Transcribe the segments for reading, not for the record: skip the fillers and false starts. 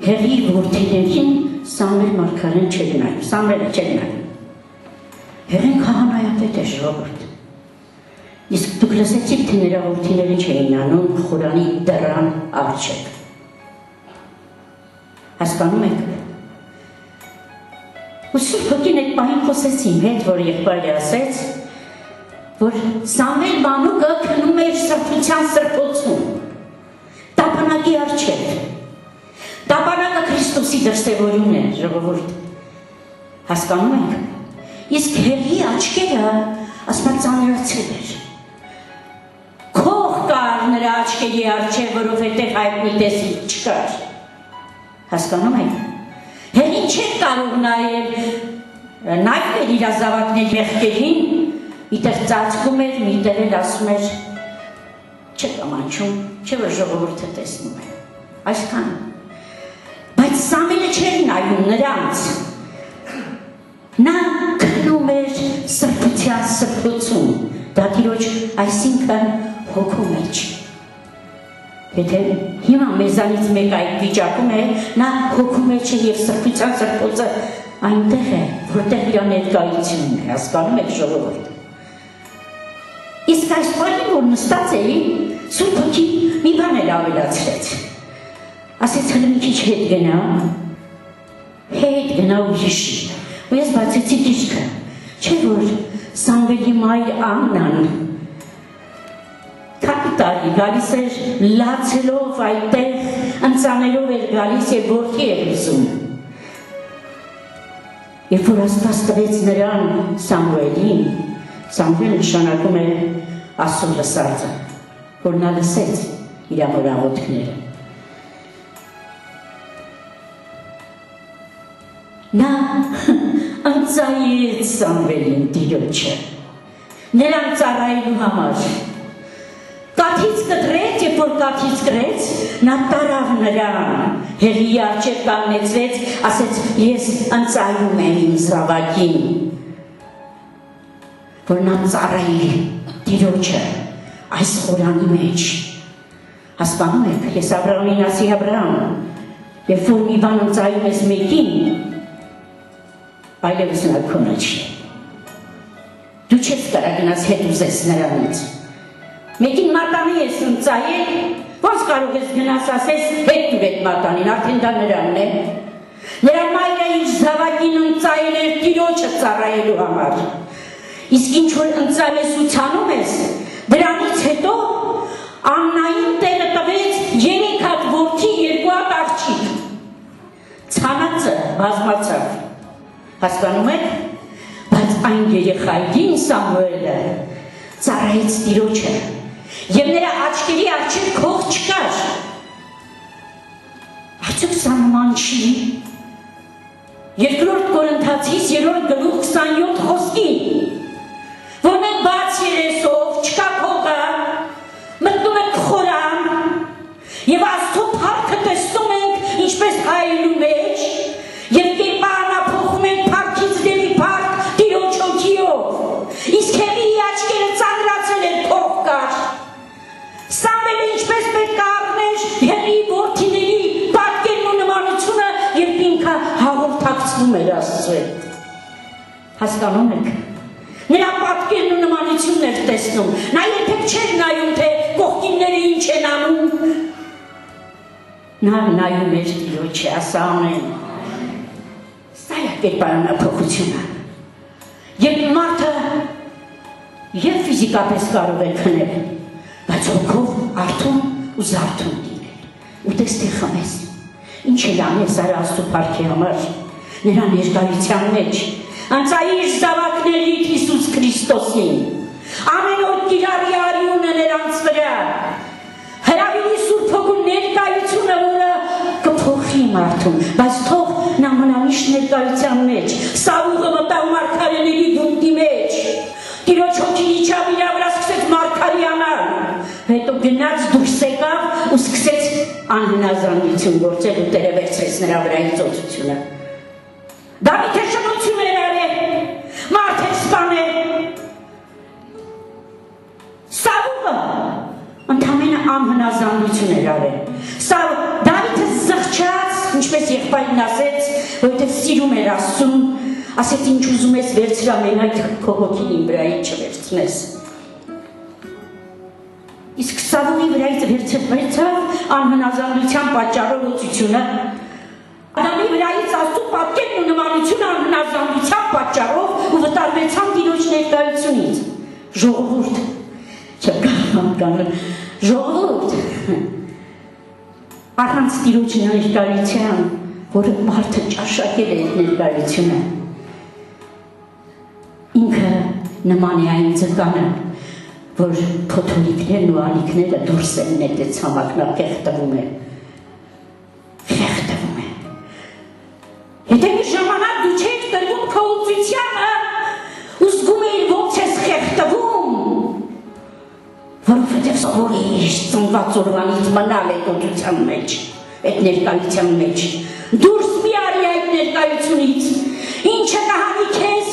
հեղի որդիներին Սամվել մարգարեն չէր նայում, Սամվելը չէր նայում։ Հեղեն քահանայապետ էր ժողովուրդ։ Իսկ դուք լսեցիք, թե նրա որդիները չէին անում Խորանի դռան առջև։ Հասկանում եք։ Ու Սուրբ Հոգին այդ պահին խոսեց իմ հետ, որ եղբայրը ասեց, որ Սամվել մանուկը քնում էր սրբության սրբոցում, տապանակի առջև։ Տապանակը Քրիստոսի դրսևորումն է, ժողովուրդ։ Հասկանում եք։ Իսկ հեղի աչքերը ասում ծանրացել էր։ Քող կար նրա աչքերի առջև, որովհետև հայտնի տեսիլ չկար։ Հասկանում եք։ Հեղին չէր կարող նայել իր ազավակների մեղքերին, միտեղ ծածկում էր, միտեղ էլ ասում էր չեք ամանչում, չէ որ ժողովուրդը տեսնում է։ Այսքան։ Բայց Սամվելը չէր նայում նրանց։ Նա քնում էր սրբության սրբոցում, դա Տիրոջ, այսինքն հոգու մեջ։ Եթե հիմա մեզանից մեկ այդ վիճակում է, նա հոգու մեջ է և սրբության սրբոցը այնտեղ է, որտեղ իր ներկայությունն է, հասկանում եք ժողովուրդ։ Իսկ այս պահին, որ նստած էի, Սուրբ Հոգին մի բան էլ ավելացրեց։ Ասեց հələ մի քիչ հետ գնա ու հիշի։ Ու ես բացեցի դիրքը, չէ որ Սամվելի մայր Աննան կապիտալի գալիս էր լացելով այդտեղ, ընծանելով էր գալիս և որդի էր ուզում։ Երբ որ Աստված տվեց նրան Սամուելին, Սամվել նշանակում է Աստծո լսածը, որ նա լսեց իր ամոր աղոթքները։ Նա ընծայեց Սամվելին Տիրոջը, նրան ծառայելու համար։ Կաթից կտրեց, երբ որ կաթից կրեց, նա տարավ նրան, հեղի առջև կանգնեցրեց, ասեց ես ընծայում եմ իմ զավակին, որ նա ծառայի Տիրոջը այս խորանի մեջ։ Հասկանում եք, ես Աբրահամին ասի Աբրահամ, երբ որ մի բան ընծայում ես մեկին, այլևս նա քոնը չի։ Դու չես կարող գնաս հետ ուզես նրանից։ Մեկին մատանի ես ընծայել, ոնց կարող ես գնաս ասես հետ տուր այդ մատանին, արդեն դա նրանն է։ Նրա մայրը իր զավակին ընծայել էր Տիրոջը ծառայելու համար։ Իսկ ինչ որ ընծայելեսությանում ես, դրանից հետո Աննային տերը տվեց 3 հատ որդի, 2 հատ աղջիկ։ Ցանածը բազմացավ։ Հասկանում եք, բայց այն երեխային Սամուելը ծառայեց Տիրոջը և նրա աչքերի առջև քող չկար։ Արդյոք սա նման չի։ Երկրորդ Կորինթացիս 3-րդ գլուխ 27 խոսքին, որ մենք բաց երեսով, չկա քողը, մտնում ենք խորան և Աստծո փառքը տեսնում ենք ինչպես հայելու մեջ և կերպարանափոխում ենք փառքից դեպի փառք Տիրոջ հոգիով։ Իսկ հեղի աչքերը ծանրացել էր քող կար։ Սամվելը ինչպես պետք է առներ հեղի որդիների պատկերն ու նմանությունը, երբ ինքը հաղորդակցվում էր Աստծո հետ։ Հասկանում եք։ Նրա պատկերն ու նմանությունն էր տեսնում։ Նա երբեք չէր նայում, թե կողքինները ինչ են անում։ Նա նայում էր Տիրոջը, ասա ամեն։ Սա է կերպարանափոխությունը։ Երբ մարդը և ֆիզիկապես կարող է քնել, բայց հոգով արթուն ու զարթուն լինել։ Ու տեստի խմես, ինչ էլ անես արա Աստծո փառքի համար, նրա ներկայության մեջ, ընծայիր զավակներիդ Հիսուս Քրիստոսին, ամեն օր կիրառի արյունը նրանց վրա, հրավիրի Սուրբ Հոգու ներկայությունը, որը կփոխի մարդուն, բայց թող նա մնա միշտ ներկայության մեջ, Սավուղը մտավ մարգարեների գունդի մեջ, Տիրոջ հոգին իջավ իր վրա սկսեց մարգարյանալ, հետո գնաց դուրս եկավ ու սկսեց անհնազանդություն գործել ու Տերը վերցրեց նրա վրայի ծոցությունը։ Դավիթը շնություն էր արել, մարդ էր սպանել։ Սավուղը ընդամենը անհնազանդություն էր արել։ Դավիթը զղջաց ինչպես եղբայրն ասեց, որովհետև սիրում էր Աստծուն, ասեց ինչ ուզում ես վերցրա մենակ քո հոգին իմ վրայից չվերցնես։ Իսկ Սավուլի վրայից վերցավ անհնազանդության պատճառով օծությունը, Ադամի վրայից Աստծու պատկերն ու նմանությունը անհնազանդության պատճառով ու վտարվեցան Տիրոջ ներկայությունից։ Ժողովուրդ, չեմ կարող կանել, ժողովուրդ, առանց Տիրոջ ներկայության, որը մարդը ճաշակել է այդ ներկայությունը, ինքը նման է այն ձկանը, որ փոթորիկներն ու ալիքները դուրս են նետեց համակնա խեղդվում է։ Եթե մի ժամանակ դու չեք տրվում քո ուծությանը ու զգում էիր ոնց ես խեղդվում, որովհետև սովոր էիր ծնված օրվանից մնալ այդ ուծության մեջ, այդ ներկայության մեջ, դուրս մի արի այդ ներկայությունից, ինչը կհանի քեզ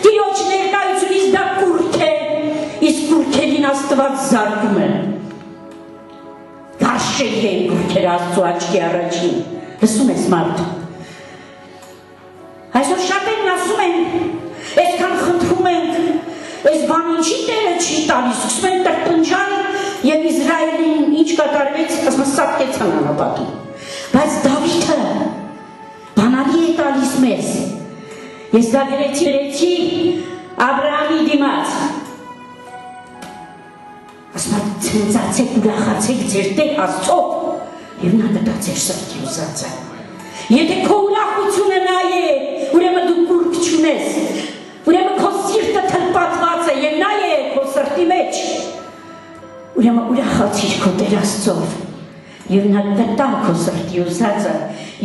Տիրոջ ներկայությունից դա կուրք է, իսկ կուրքերին Աստված զարկում է։ Գարշելի են կուրքերը Աստծու աչքի առաջին, լսում ես մարդ։ Այսօր շատերն ասում են, այսքան խնդրում ենք, այս բան ինչի Տերը չի տալիս, սկսում են տրտնջալ և Իսրայելին ինչ կատարվեց, ասում սատկեցան անապատում։ Բայց Դավիթը բանալի է տալիս մեզ։ Ես դա գրեցի Աբրահամի դիմաց։ Ասում ցնծացեք, ուրախացեք ձեր Տեր Աստծով և նա կտա ձեր սրտի ուզածը։ Եթե քո ուրախությունը նա է, ուրեմն դու կուրք չունես, ուրեմն քո սիրտը թլպատված է և նա է քո սրտի մեջ, ուրեմն ուրախացիր քո Տեր Աստծով և նա կտա քո սրտի ուզածը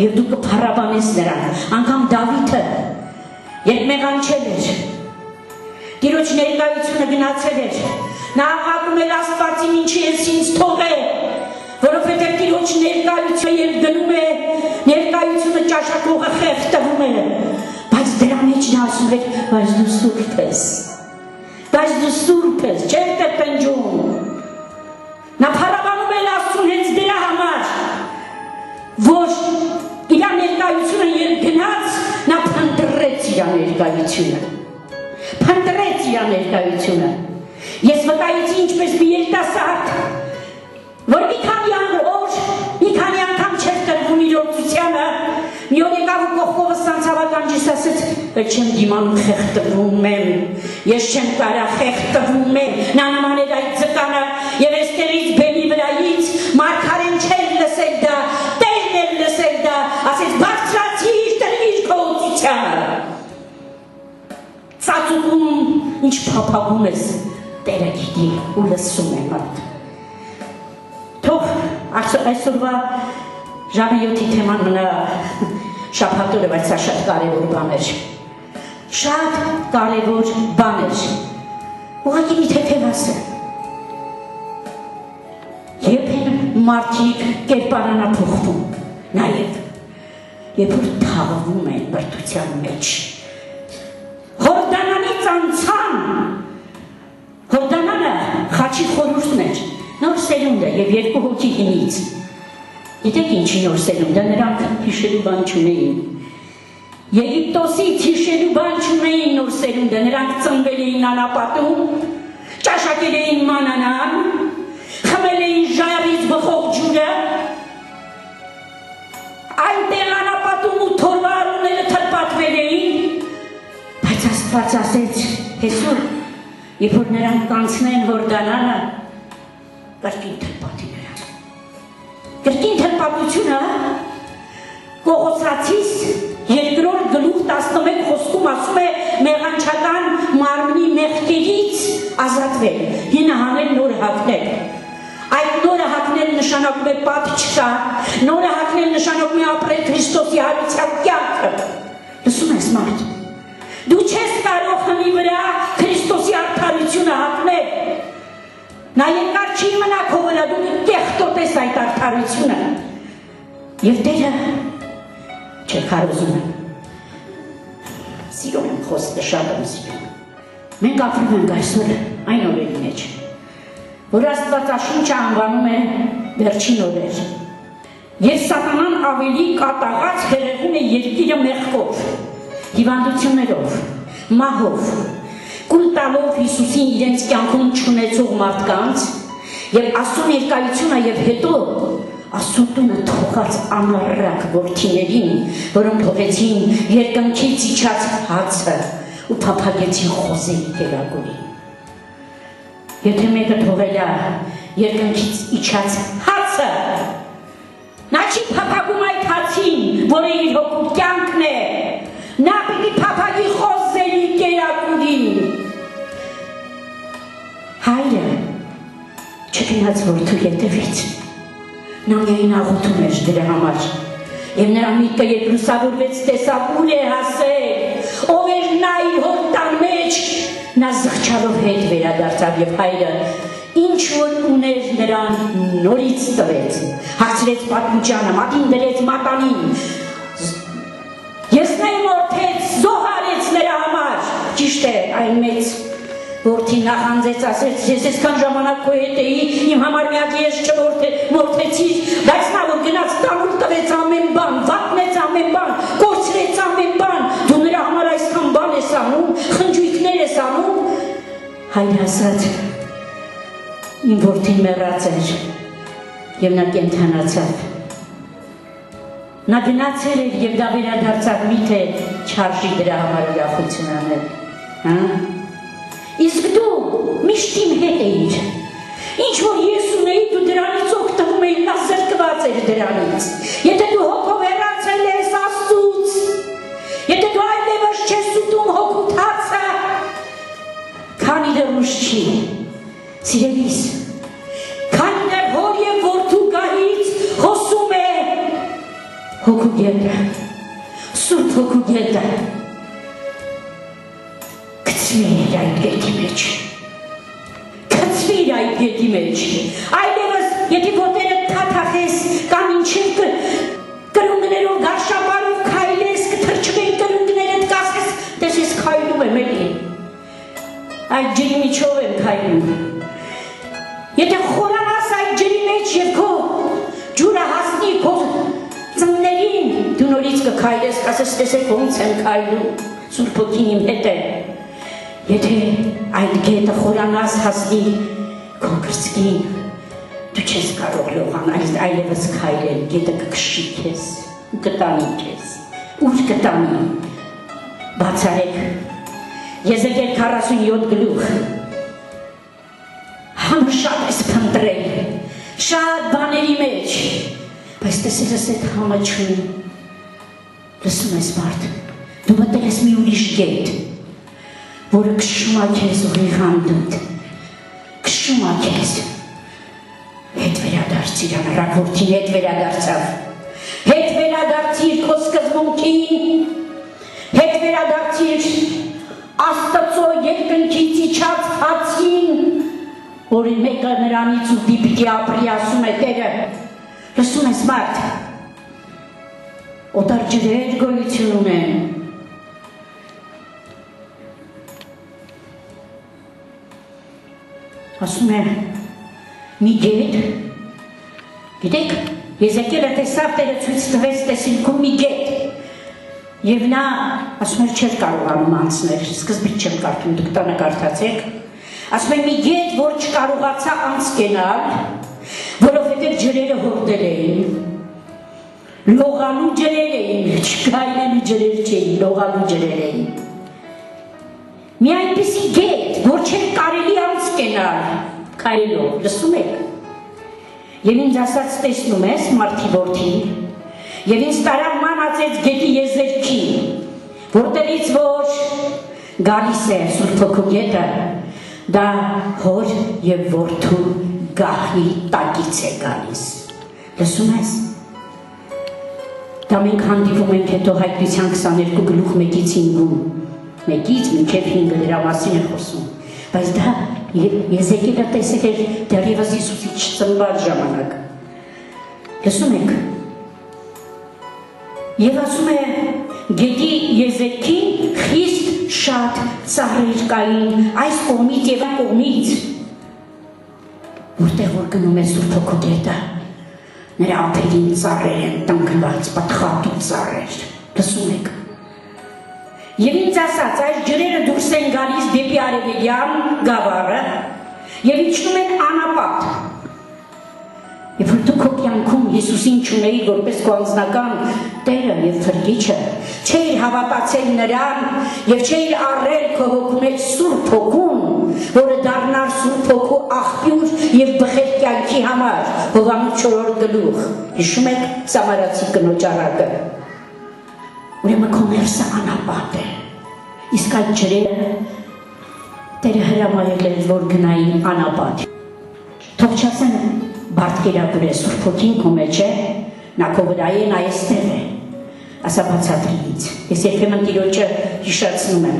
և դու կփառաբանես նրան, անգամ Դավիթը, երբ մեղանչել էր, Տիրոջ ներկայությունը գնացել էր, նա աղաղակում էր Աստվածին ինչի ես ինձ թողել, որովհետև Տիրոջ ներկայությունը երբ գնում է, ներկայությունը ճաշակողը խեղդվում է, բայց դրա մեջ նա ասում էր, բայց դու սուրբ ես, բայց դու սուրբ ես, չեր տրտնջում, նա փառաբանում էր Աստծուն հենց դրա համար, որ իր ներկայությունը երբ գնաց, նա փնտրեց իր ներկայությունը, փնտրեց իր ներկայությունը, ես վկայեցի ինչպես մի երիտասարդ, որ մի քանի անգամ չէր տրվում իր օծությանը, մի օր եկավ ու կողքովս սանցավականջիս ասեց, բայց չեմ դիմանում խեղդվում եմ, ես չեմ կարող խեղդվում եմ, նա նման էր այդ ձկանը և այստեղից բեմի վրայից մարգարեն չէր լսել դա, Տերն էր լսել դա, ասեց բարձրացիր տրվիր քո օծությանը, ծածուկում ինչ փափագում ես, Տերը գիտի ու լսում է մարդ։ Թող այսօրվա ժամը 7-ի թեման մնա շաբաթօրը, բայց սա շատ կարևոր բան էր։ Շատ կարևոր բան էր։ Ուղղակի մի թեթև ասեմ։ Երբեմն մարդիկ կերպարանափոխվում, նաև, երբ որ թաղվում են բրդության մեջ։ Հորդանանից անցան, Հորդանանը խաչի խորհուրդն էր, նոր սերունդ է և երկու հոգի հինից։ Գիտեք ինչի նոր սերունդ է, նրանք հիշելու բան չունեին։ Եգիպտոսից հիշելու բան չունեին նոր սերունդը, նրանք ծնվել էին անապատում, ճաշակել էին մանանան, խմել էին ժայռից բխող ջուրը, այնտեղ անապատում ու թորվա արուները թրպատվել էին, բայց Աստված ասեց, հեսուր, երբ որ նրանք կանցնեն Հորդանանը, կրկին թրպատի նրան։ Կրկին թրպատությունը Կողոսացիս երկրորդ գլուխ 11 խոսքում ասում է մեղանչական մարմնի մեղքերից ազատվել, հինը հանել նորը հագնել։ Այդ նորը հագնել նշանակում է պատ չկա, նորը հագնել նշանակում է ապրել Քրիստոսի հարության կյանքը։ Լսում ես մարդ, դու չես կարող հնի վրա Քրիստոսի արդարությունը հագնել։ Նա երկար չի մնա քո վրա, դու կեղտոտես այդ արդարությունը։ Եվ Տերը չէ քարոզում եմ։ Սիրում եմ խոսքը, շատ եմ սիրում։ Մենք ապրում ենք այսօր այն օրերի մեջ, որ Աստվածաշունչը անվանում է վերջին օրեր։ Եվ սատանան ավելի կատաղած հրեղում է երկիրը մեղքով, հիվանդություններով, մահով, կուլ տալով Հիսուսին իրենց կյանքում չունեցող մարդկանց և Աստծո ներկայությունը և հետո Աստծո տունը թողած անառակ որդիներին, որոնք թողեցին երկնքից իջած հացը ու փափագեցին խոզերի կերակուրին։ Եթե մեկը թողել է երկնքից իջած հացը, նա չի փափագում այդ հացին, որը իր հոգու կյանքն է, նա պիտի փափագի խոզերի կերակուրին։ Հայրը չգնաց որդու հետևից, նա միայն աղոթում էր դրա համար, և նրա միտքը երբ լուսավորվեց տեսավ ուր է հասել, ով էր նա իր հոր տան մեջ, նա զղջալով հետ վերադարձավ և հայրը ինչ որ ուներ նրան նորից տվեց, հագցրեց պատմուճանը, մատին դրեց մատանին, եսնեի մորթեց, զոհարեց նրա համար, ճիշտ է, այն մեծ որդին նախանձեց, ասեց, ես այսքան ժամանակ քո հետ էի, իմ համար միակ ես չմորթեցիր, բայց նա որ գնաց տանուլ տվեց ամեն բան, վատնեց ամեն բան, կորցրեց ամեն բան, դու նրա համար այսքան բան ես անում, խնջույքներ ես անում, հայրը ասաց, իմ որդին մեռած էր, և նա կենդանացավ։ Նա գնացել էր և դա վերադարձավ, միթե չարժի դրա համար ուրախություն անել, Իսկ դու միշտ իմ հետ էիր, ինչ որ ես ունեի, դու դրանից օգտվում էիր, նա զրկված էր դրանից, եթե դու հոգով հեռացել ես Աստծուց, եթե դու այլևս չես ուտում հոգուդ հացը, քանի դեռ ուշ չի, սիրելիս, քանի դեռ հոր և որդու գահից խոսում է հոգու գետը, սուրբ հոգու գետը, Կծվիր այդ գետի մեջ, կծվիր այդ գետի մեջ, այլևս եթե ոտերը թաթախես կամ ինչև կրունգներով գարշապարով քայլես, կթրջվեն կրունգներդ կասես, տես ես քայլում եմ էլի, այդ ջրի միջով եմ քայլում, եթե խորանաս այդ ջրի մեջ և քո ջուրը հասնի քո ծններին, դու նորից կքայլես, կասես տեսեք ոնց եմ քայլում, Սուրբ Հոգին իմ հետ է, Եթե այդ գետը խորանաս հասնի քո կրծքին, դու չես կարող լողանալ, այլևս քայլել, գետը կքշի քեզ ու կտանի քեզ, ուր կտանի, բացարեք, Եզեկիել 47 գլուխ, համ շատ ես փնտրել, շատ բաների մեջ, բայց տեսերս այդ համը չունի, լսում ես մարդ, դու մտել ես մի ուրիշ գետ, որը քշում է քեզ ուղիղ հանդուտ, քշում է քեզ, հետ վերադարձիր անառակ որդին, հետ վերադարձավ, հետ վերադարձիր քո սկզբունքին, հետ վերադարձիր Աստծո երկնքից իջած հացին, որի մեկը նրանից ուտի պիտի ապրի, ասում է Տերը, լսում ես մարդ, օտար ջրեր գոյություն ունեն, ասում է մի գետ, գիտեք, Եզեկիելը տեսավ Տերը ցույց տվեց տեսիլքում մի գետ, և նա ասում էր չէր կարողանում անցնել, սկզբից չեմ կարդում, դուք տանը կարդացեք, ասում է մի գետ, որ չկարողացա անցկենալ, որովհետև ջրերը հորդել էին, լողալու ջրեր էին, չկայլելու ջրեր չէին, լողալու ջրեր էին, մի այնպիսի գետ, որ չէր կարելի անցկենալ, քայլելով, լսում եք, և ինձ ասաց տեսնում ես, մարդի որդի, և ինձ տարավ մանածեց գետի եզերքին, որտեղից որ գալիս է Սուրբ Հոգու գետը, դա հոր և որդու գահի տակից է գալիս, լսում ես, դա մենք հանդիպում ենք հետո Հայտնության 22 գլուխ 1-ից 5-ում, մեկից մինչև 5-ը դրա մասին է խոսում, բայց դա Եզեկիելը տեսել էր դեռևս Հիսուսի չծնված ժամանակ, լսում եք, և ասում է գետի եզերքին խիստ շատ ծառեր կային այս կողմից և այն կողմից, որտեղ որ գնում է Սուրբ Հոգու գետը, նրա ափերին ծառեր են տնկված, պատխատու ծառեր, լսում եք։ Եվ ինձ ասաց, այս ջրերը դուրս են գալիս դեպի արևելյան գավառը և իջնում են անապատ։ Եվ որ դու քո կյանքում Հիսուսին չունեիր որպես քո անձնական Տերը և Փրկիչը, չէիր հավատացել նրան և չէիր առել քո հոգու մեջ Սուրբ Հոգուն, որը դառնար Սուրբ Հոգու աղբյուր և բխեր կյանքի համար, Հովհաննես 4-րդ գլուխ, հիշում եք Սամարացի կնոջ առակը։ Ուրեմն քո ներսը անապատ է, իսկ այդ ջրերը Տերը հրամայել է, որ գնային անապատ։ Թող չասեն բարդ կերակուր է, Սուրբ Հոգին քո մեջ է, նա քո վրա է, նա այստեղ է։ Ասա բացատրի ինձ, ես երբեմն Տիրոջը հիշեցնում եմ,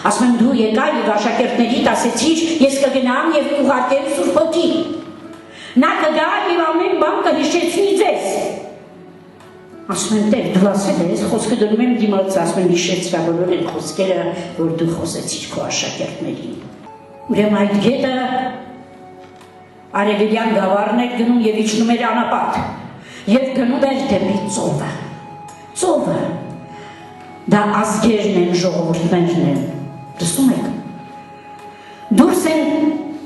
ասում եմ դու եկա և աշակերտներիդ ասեցիր, ես կգնամ և կուղարկեմ Սուրբ Հոգի։ Նա կգա և ամեն բան կհիշեցնի ձեզ։ Ասում եմ Տեր, դու ասել ես, խոսքը դնում եմ դիմաց, ասում եմ հիշեցրա բոլոր են խոսքերը, որ դու խոսեցիր քո աշակերտներին։ Ուրեմն այդ գետը արևելյան գավառն էր գնում և իջնում էր անապատ և գնում էր դեպի ծովը։ Ծովը, դա ազգերն են, ժողովուրդներն են, լսում եք։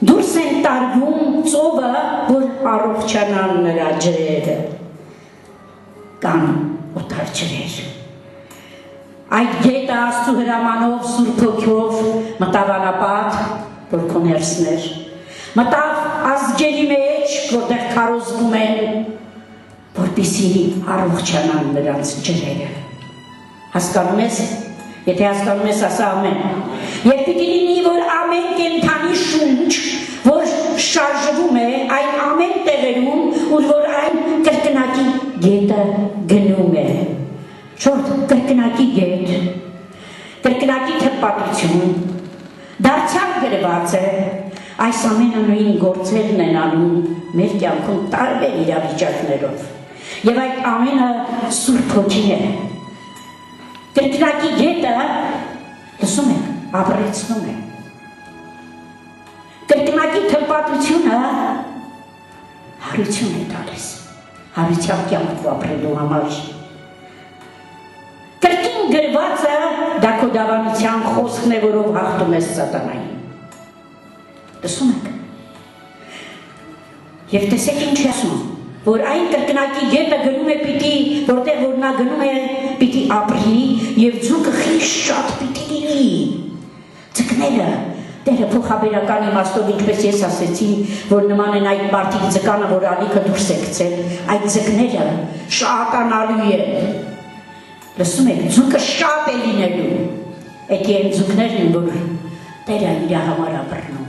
Դուրս են տարվում ծովը, որ առողջանան նրա ջրերը, կան օտար ջրեր։ Այդ գետը Աստծու հրամանով, Սուրբ Հոգով մտավ անապատ, որ քո ներսն էր, մտավ ազգերի մեջ, որտեղ քարոզվում են, որպեսզի առողջանան նրանց ջրերը։ Հասկանում ես, եթե հասկանում ես, ասա ամեն։ Եվ պիտի լինի, որ ամեն կենդանի շունչ, որ շարժվում է այն ամեն տեղերում, ուր որ այն կրկնակի գետը գնում է։ Շորդ կրկնակի գետ, կրկնակի թրպատություն, դարձյալ գրված է, այս ամենը նույն գործերն են անում մեր կյանքում տարբեր իրավիճակներով։ Եվ այդ ամենը Սուրբ Հոգին է։ Կրկնակի գետը, լսում եք, ապրեցնում է։ Կրկնակի թրպատությունը հարություն է տալիս, հարության կյանքով ապրելու համար։ Կրկին գրվածը դա քո դավանության խոսքն է, որով հաղթում ես սատանային։ Լսում եք։ Եվ տեսեք ինչ ասում, որ այն կրկնակի գետը գնում է պիտի, որտեղ որ նա գնում է պիտի ապրի և ձուկը խիստ շատ պիտի լինի։ Ձկները, Տերը փոխաբերական իմաստով ինչպես ես ասեցի, որ նման են այդ մարդիկ ձկանը, որ ալիքը դուրս է գցել, այդ ձկները շատանալու են։ Լսում եք, ձուկը շատ է լինելու։ Էդի են ձուկներն են, որ Տերը իր համար ապրնում։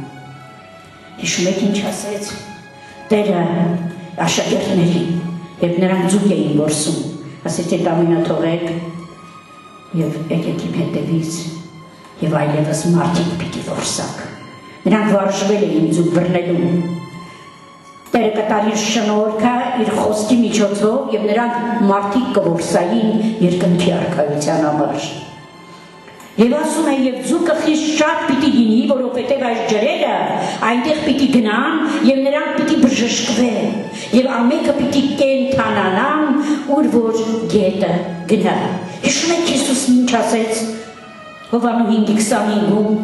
Հիշում եք ինչ ասեց, Տերը աշակերտներին, երբ նրանք ձուկ էին որսում, ասեց այդ ամենը թողեք և եկեք իմ հետևից և այլևս մարդիկ պիտի որսակ։ Նրանք վարժվել էին ձուկ բռնելու։ Տերը կտար իր շնորհքը իր խոսքի միջոցով և նրանք մարդիկ կորսային երկնքի արքայության համար։ Եվ ասում է, և ձուկը խիստ շատ պիտի լինի, որովհետև այս ջրերը այնտեղ պիտի գնան և նրանք պիտի բժշկվեն և ամենքը պիտի կենդանանան, ուր որ գետը գնա։ Հիշում եք Հիսուսն ինչ ասեց Հովհաննես 5:25-ում,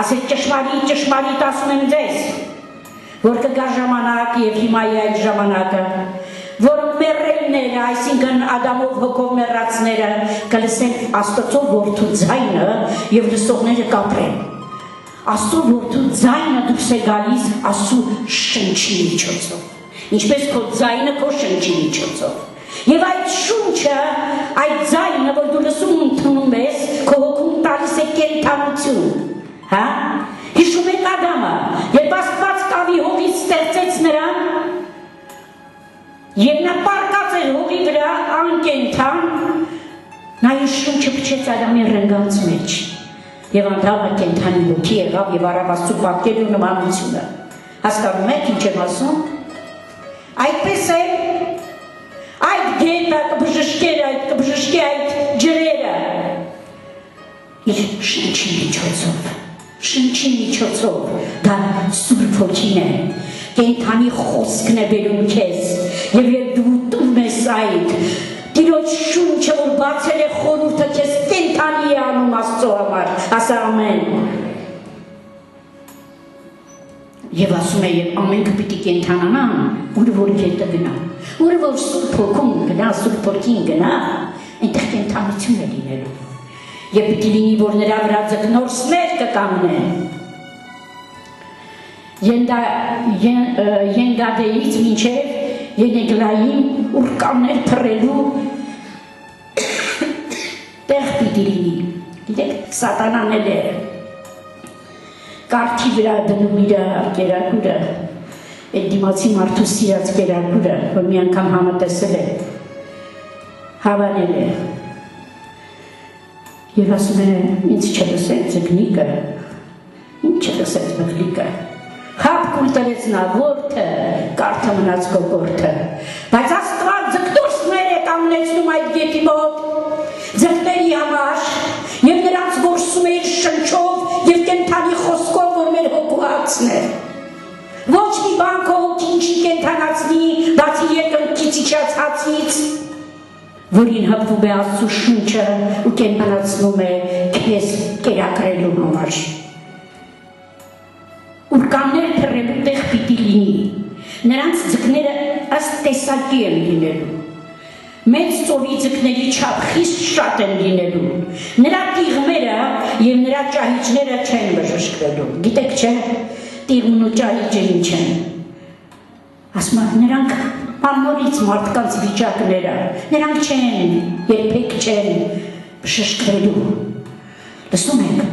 ասեց ճշմարիտ ասում եմ ձեզ, որ կգա ժամանակ և հիմա է այդ ժամանակը, որ մեռելները, այսինքն Ադամով հոգով մեռածները կլսեն Աստծո որդու ձայնը և լսողները կապրեն։ Աստծո որդու ձայնը դուրս է գալիս Աստծո շնչի միջոցով, ինչպես քո ձայնը քո շնչի միջոցով։ Եվ այդ շունչը, այդ ձայնը, որ դու լսում ու ընդունում ես, քո հոգում տալիս է կենդանություն, հա։ Հիշում եք Ադամը, երբ Աստված կավի հողից ստեղծեց նրան, և նա պառկած էր հողի վրա անկենդան, նա իր շունչը փչեց Ադամի ռնգանց մեջ և Ադամը կենդանի հոգի եղավ և առավ Աստծու պատկերն ու նմանությունը։ Հասկանում եք ինչ եմ ասում։ Այդպես է այդ գետը կբժշկի այդ ջրերը իր շնչի միջոցով, դա Սուրբ Հոգին է, կենդանի խոսքն է բերում քեզ, և երբ դու այդ Տիրոջ շունչը որ բացել է խորհուրդը քեզ կենթանի է անում Աստծո համար ասա ամեն Եվ ասում է եւ ամենքը պիտի կենթանանան ուր որ գետը գնա ուր որ Սուրբ Հոգուն գնա Սուրբ Հոգին գնա այնտեղ կենթանություն է լինելու եւ պիտի լինի որ նրա վրա ձկնորսներ կկանգնեն Ենգադեից մինչև Ենեգլային ուրկաններ փռելու տեղ պիտի լինի գիտեք սատանան էլ է Կարքի վրա դնում իր կերակուրը, այդ դիմացի մարդու սիրած կերակուրը, որ մի անգամ համատեսել է, հավանել է, և ասում է, ինձ չլսեց ձգնիկը, ինձ չլսեց բղլիկը, խապ կուլ տրեց նա որդը, կարթը մնաց կոկորդը, բայց Աստված ձգտորսներ է կանգնեցնում այդ գետի մոտ, ձգների համար, և նրանց գործում է իր շնչով և կենթանի խոսքով, որ մեր հոգու հացն է։ Ոչ մի բան քո հոգին չի կենթանացնի, բացի երկնքից իջած հացից, որին հպվում է Աստծո շունչը ու կենթանացնում է քեզ կերակրելու համար։ Ուրկաններ փռելու տեղ պիտի լինի, նրանց ձկները ըստ տեսակի են լինելու։ Մեծ ծովի ձկների չափ խիստ շատ են լինելու, նրա տիղմերը և նրա ճահիճները չեն բժշկվելու, գիտեք չէ, տիղմն ու ճահիճը ինչ են, ասում է, նրանք աննորից մարդկանց վիճակները, նրանք չեն, երբեք չեն բժշկվելու, լսում եք,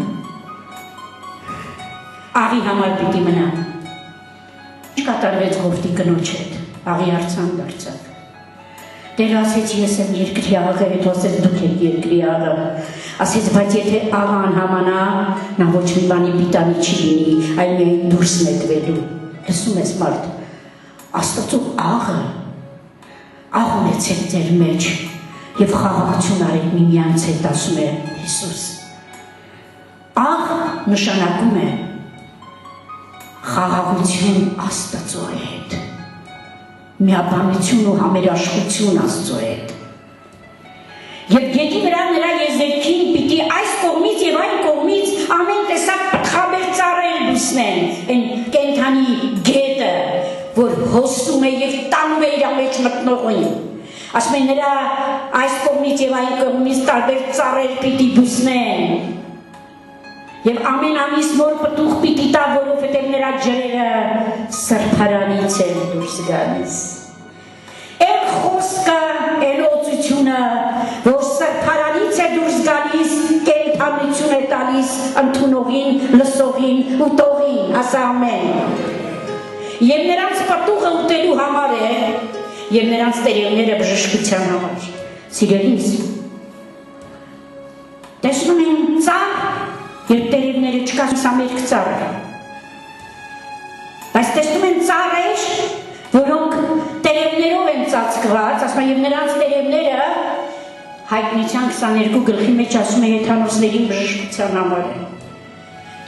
աղի համար պիտի մնա, չկատարվեց գործի կնոջ հետ, աղի արցան դարձավ, Դեր ասեց ես եմ երկրի աղը, հետո ասեց դուք եք երկրի աղը, ասեց բայց եթե աղան համանա, նա ոչ մի բանի պիտանի չի լինի, այլ միայն դուրս նետվելու, լսում ես մարդ, Աստծո աղը, աղ ունեցեք ձեր մեջ և խաղաղություն արեք միմյանց հետ ասում է Հիսուս, աղ նշանակում է խաղաղություն Աստծո հետ, միաբանություն ու համերաշխություն Աստծո հետ։ Եվ գետի վրա նրա եզերքին պիտի այս կողմից և այն կողմից ամեն տեսակ խաբեր ծառեր լուսնեն, այն կենթանի գետը, որ հոսում է և տանում է իր մեջ մտնողին։ Ասում է նրա այս կողմից և այն կողմից տարբեր ծառեր պիտի լուսնեն։ Եվ ամեն ամիս նոր պտուղ պիտի տա, որովհետև նրա ջրերը սրբարանից են դուրս գալիս։ Էլ խոսքը, էլ օծությունը, որ սրբարանից է դուրս գալիս, կենդանություն է տալիս ընդունողին, լսողին ու տողին, ասա ամեն։ Եվ նրանց պտուղը ուտելու համար է, և նրանց տերևները բժշկության համար։ Սիրելիս, տեսնում են ծառ, երբ տերևները չկա, սա մերկ ծառ է։ Բայց տեսնում են ծառեր, որոնք տերևներով են ծածկված, ասում է, և նրանց տերևները հայտնության 22 գլխի մեջ ասում է հեթանոսներին բժշկության համար է։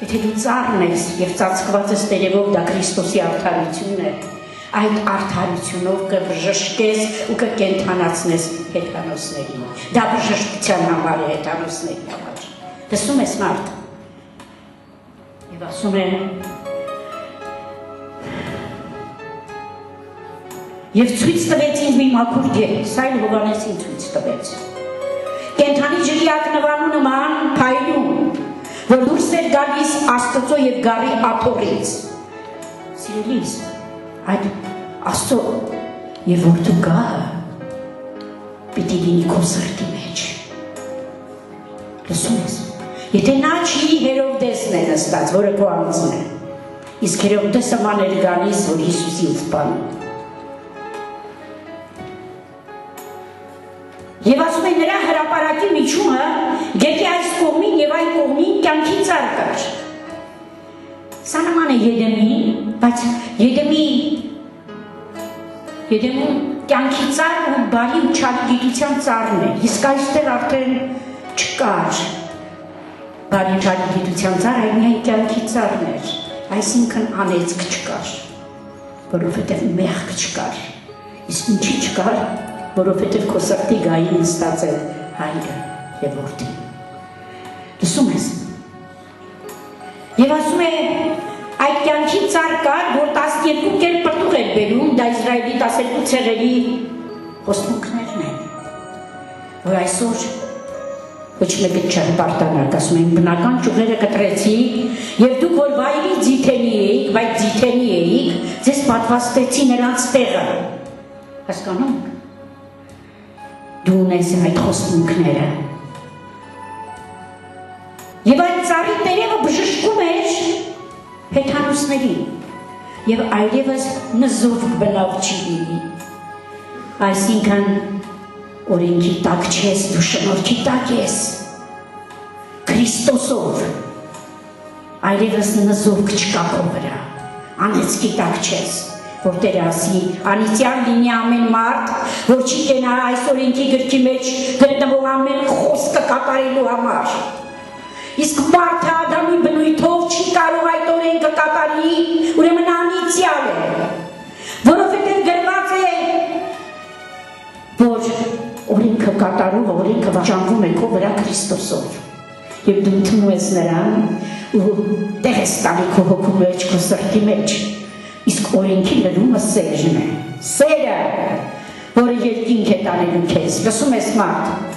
Եթե դու ծառն ես և ծածկված ես տերևով, դա Քրիստոսի արդարությունն է, այդ արդարությունով կբժշկես ու կկենթանացնես հեթանոսներին։ Դա բժշկության համար է հեթանոսների համար։ Տեսնում ես մարդ։ Եվ ասում է, և ցույց տվեց ինձ մի մաքուր գետ, սա էլ Հովհաննեսին ցույց տվեց։ Կենթանի ջրի ակնվանու նման փայլում, որ դուրս էր գալիս Աստծո և գառի աթոռից։ Սիրելիս, այդ Աստծո և որդու գահը պիտի լինի քո սրտի մեջ։ Լսում ես։ Եթե նա չի Հերովդեսն է նստած, որը քո անձն է, իսկ Հերովդեսը ման էր գալիս, որ Հիսուսի ուղբանում։ Եվ ասում է նրա հրապարակի միջումը գետի այս կողմին և այն կողմին կյանքի ծառ կար։ Սա նման է Եդեմին, բայց Եդեմում կյանքի ծառ ու բարի ու չարի գիտության ծառն է, իսկ այստեղ արդեն չկար բարի ու չարի գիտության ծառ, այլ միայն կյանքի ծառն էր, այսինքն անեծք չկար, որովհետև մեղք չկար, իսկ ինչի չկար, որովհետև քո սրտի գային նստած է հայրը եւ որդին։ Լսում ես։ Եվ ասում է այդ կյանքի ծառ կար, որ 12 կերպ պտուղ էր բերում, դա Իսրայելի 12 ցեղերի խոստմունքներն են, որ այսօր ոչ մեկը չէր պարտանակ, ասում են բնական ճյուղերը կտրեցի եւ դուք որ վայրի ձիթենի էիք, բայց ձիթենի էիք, ձեզ պատվաստեցի նրանց տեղը, հասկանում եք, դու ունես այդ խոստմունքները եւ այդ ծառի տերևը բժշկում էր հեթանոսներին եւ այլևս նզով բնավ չի լինի, այսինքն օրենքի տակ չես, դու շնորհքի տակ ես, Քրիստոսով, այլևս նզով չկա քո վրա, անեծքի տակ չես, որ Տերը ասի, անիծյալ լինի ամեն մարդ, որ չի կենա այս օրենքի գրքի մեջ գտնվող ամեն խոսքը կատարելու համար, իսկ մարդը Ադամի բնույթով չի կարող այդ օրենքը կատարի, ուրեմն անիծյալ է, որովհետև գրված է, որ օրենքը կատարողը, օրենքը վաճառվում է քո վրա Քրիստոսով, եւ դու ընդունում ես նրան ու տեղ ես տալի քո հոգու մեջ, քո սրտի մեջ, իսկ օրենքի լրումը սերն է, սերը, որը երկինք է տանելու քեզ, լսում ես մարդ,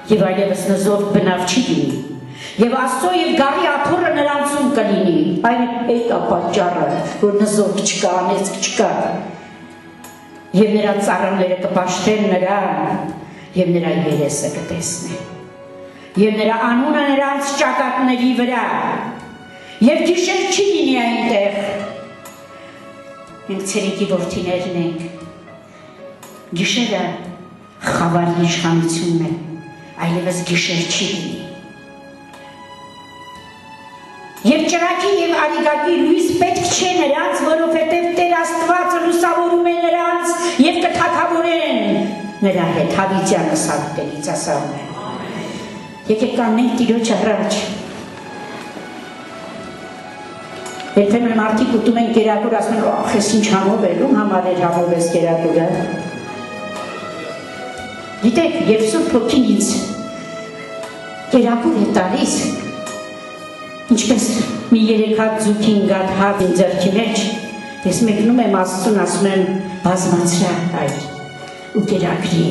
եւ այլևս նզով բնավ չի լինի, եւ Աստծո եւ գառի աթոռը նրանցում կլինի, այն այդ ապաճառը, որ նզով չկա, անեծք չկա, եւ նրա ծառաները կպաշտեն նրան, եւ նրա երեսը կտեսնեն, եւ նրա անունը նրանց ճակատների վրա, եւ գիշեր չի լինի այնտեղ, մենք ցերեկի որդիներն ենք, գիշերը խավարի իշխանությունն է, այլևս գիշեր չի լինի։ Եվ ճրագի և արիգակի լույս պետք չէ նրանց, որովհետև Տեր Աստվածը լուսավորում է նրանց և կթագավորեն նրա հետ, Հավիտյանը Սաղթելից ասում է։ Եկեք կանգնենք Տիրոջ առաջ։ Երբեմն մարդիկ ուտում են կերակուր, ասում են, ախ, ես ինչ համով էր, ում համար էր համով ես կերակուրը։ Գիտեք, երբ Սուրբ Հոգին ինձ կերակուր է տալիս, ինչպես մի 3 հատ ձուկին գատ հատ ինձ ձեռքի մեջ, ես մեկնում եմ Աստծուն, ասում եմ բազմացրա այր ու կերակրի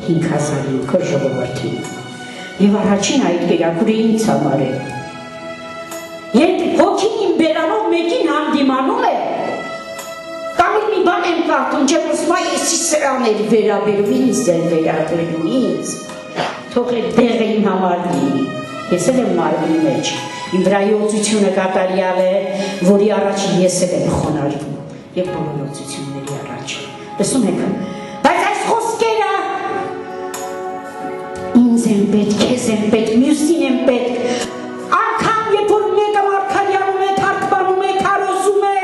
5000-ին քո ժողովրդին։ Եվ առաջին այդ կերակուրը ինձ համար է։ Երբ Հոգին իմ բերանով մեկին հանդիմանում է, կամ մի բան եմ կարդում, չեմ ասում, այսի սրան էր վերաբերում, ինձ էր վերաբերում, ինձ, թող այդ դեղը իմ համար լինի, ես էլ եմ մարմնի մեջ, իմ վրայի օծությունը կատարյալ է, որի առաջ ես էլ եմ խոնարհվում, և բոլոր օծությունների առաջ, լսում եք, բայց այս խոսքերը ինձ են պետք, քեզ են պետք, մյուսին են պետք, անգամ երբ որ մեկը մարգարյանում է, թարգմանում է, քարոզում է,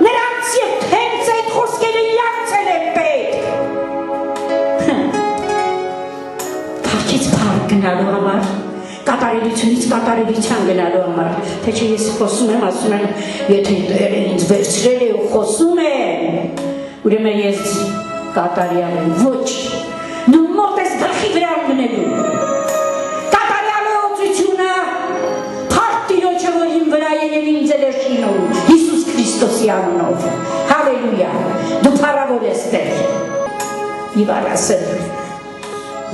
նրանց և հենց այդ խոսքերը իրանցել են պետք։ Փառքից փառք գնալու համար, կատարելությունից կատարելության գնալու համար, թե չէ ես խոսում եմ, ասում եմ, եթե Տերը ինձ վերցրել է ու խոսում է, ուրեմն ես կատարյալ եմ, ոչ, դու մոտ ես գլխի վրա մնելու, կատարյալ է օծությունը, փառք Տիրոջը, որ իմ վրա է և ինձ էլ է շինում, Հիսուս Քրիստոսի անունով, հալելույա, դու փառավոր ես Տեր, և ասել,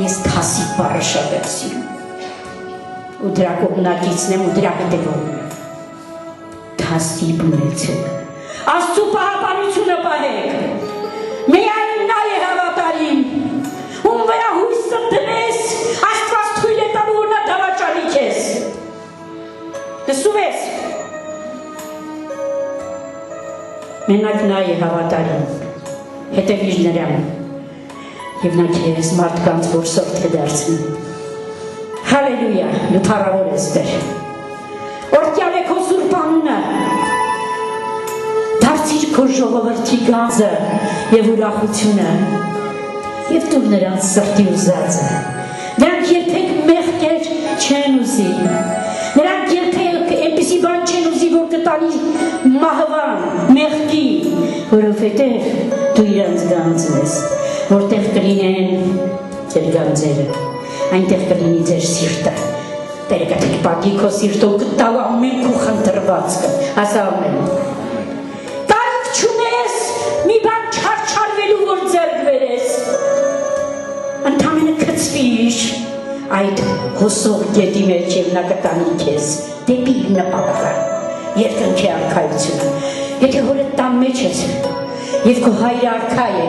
ես թասի բառը շատ եմ սիրում, ու դրա կողմնակիցն եմ ու դրա հետևողն եմ, թասի բունեցեք, Աստծու պահապանությունը պահեք, միայն նա է հավատարիմ, ում վրա հույսը դնես, Աստված թույլ է տալու, որ նա դավաճանի քեզ, լսում ես, մենակ նա է հավատարիմ, հետևիր նրան, և նա քեզ մարդկանց որսորդ կդարձնի, հալելույա, դու փառավոր ես Տեր, օրհնյալ է քո սուրբ անունը, դարձիր քո ժողովրդի գանձը և ուրախությունը և տուր նրանց սրտի ուզածը, նրանք երբեք մեղքեր չեն ուզի, նրանք երբեք այնպիսի բան չեն ուզի, որ կտանի մահվան, մեղքի, որովհետև դու իրանց գանձն ես, որտեղ կլինեն ձեր գանձերը, այնտեղ կլինի ձեր սիրտը, Տերը կտեք պատի քո սիրտով կտավ ամեն քո խնդրվածքը, ասա ամեն։ Կարիք չունես մի բան չարչարվելու, որ ձեռք բերես, ընդամենը կծվիր այդ հոսող գետի մեջ և նա կտանի քեզ դեպի իր նպատակը, երկնքի արքայությունը։ Եթե հորդ տան մեջ ես և քո հայրը արքա է,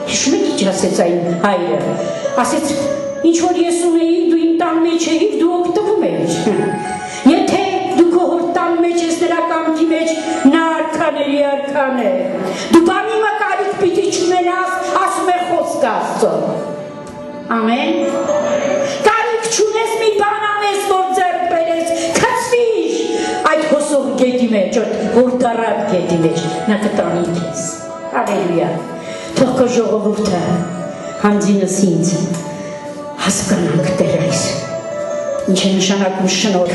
հիշում եք ինչ ասեց այն հայրը, ասեց ինչ որ ես ունեի, դու իմ տան մեջ էիր, դու օգտվում էիր։ Եթե դու քո հոր տան մեջ ես, նրա կամքի մեջ, նա արքաների արքան է։ Դու բանի մակարիք պիտի չունենաս, ասում է խոսքը Աստծո։ Ամեն։ Կարիք չունես մի բան անես, որ ձեռք բերես, քծվիր այդ հոսող գետի մեջ, որ դառավ գետի մեջ, նա կտանի քեզ։ Հալելույա։ Թող քո ժողովուրդը հանձինս ինձ հասկանանք Տեր այս, ինչ է նշանակում շնորհ,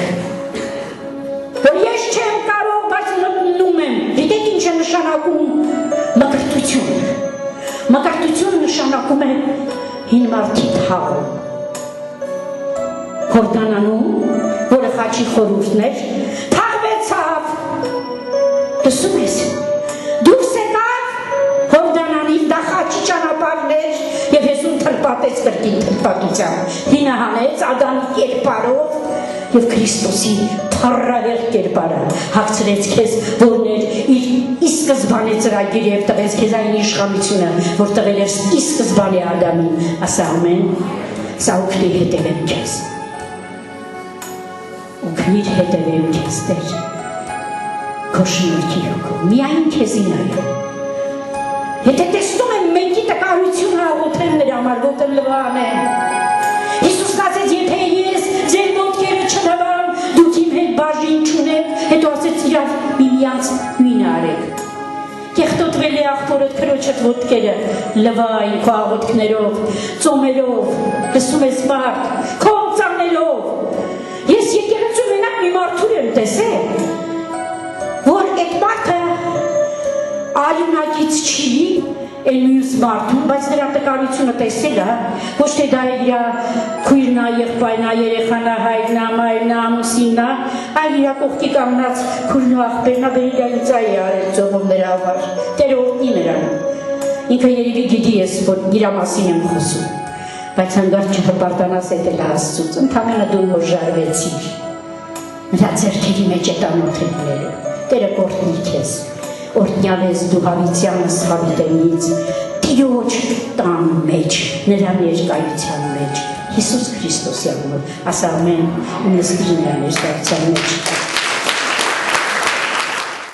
որ ես չեմ կարող, բայց մտնում եմ, գիտեք ինչ է նշանակում մկրտություն, մկրտություն նշանակում է հին մարդի թաղը, Հորդանանում, որը խաչի խորհուրդն էր, թաղվեցավ, լսում ես, դուրս եկավ Հորդանանից, դա խաչի ճանապարհն էր և Հեսուն թրպատեց կրկին թրպատությամբ, հինը հանեց Ադամի կերպարով և Քրիստոսի փառահեղ կերպարը հագցրեց քեզ, որն էր իր ի սկզբանե ծրագիրը և տվեց քեզ այն իշխանությունը, որ տվել էր ի սկզբանե Ադամին, ասա ամեն, սա օգնի հետևեմ քեզ, օգնիր հետևեմ քեզ Տեր, քո շնորհքի հոգով, միայն քեզին այո։ Եթե տեսնում եմ մենքի տկարությունը աղոթեմ նրա համար, ոտը լվանեմ։ Հիսուսն ասեց, եթե ես ձեր ոտքերը չլվամ, դուք իմ հետ բաժին չունեք, հետո ասեց իրար միմյանց նույնը արեք։ Կեղտոտվել է աղբորդ քրոջդ ոտքերը, լվային քո աղոթքներով, ծոմերով, լսում ես մարդ, քո ծանելով։ Ես եկեղեցու մենակ մի մարդուր եմ տեսել, որ այդ մարդը արյունակից չի, էլ մյուս մարդուն, բայց նրա տկարությունը տեսել է, ոչ թե դա է իր քույրնա, եղբայրնա, երեխանա, հայրնա, մայրնա, ամուսիննա, այլ իր կողքի կանգնած քույրնա, աղբերնա, բերիգա ինձ է արել ծողով նրա համար, Տերը օգնի նրան։ Ինքը երևի գիտի ես, որ իր մասին եմ խոսում, բայց հանգարտ չհպարտանաս էտել Աստծուց, ընդամենը դու հոժարվեցիր, նրա ձեռքերի մեջ է տանոթելները, Տերը կօրհնի քեզ։ Օրհնյալ ես դու հավիտյանս հավիտենից, Տիրոջ տան մեջ, նրա ներկայության մեջ, Հիսուս Քրիստոսի անունով, ասա ամեն, ու նստիր նրա ներկայության մեջ։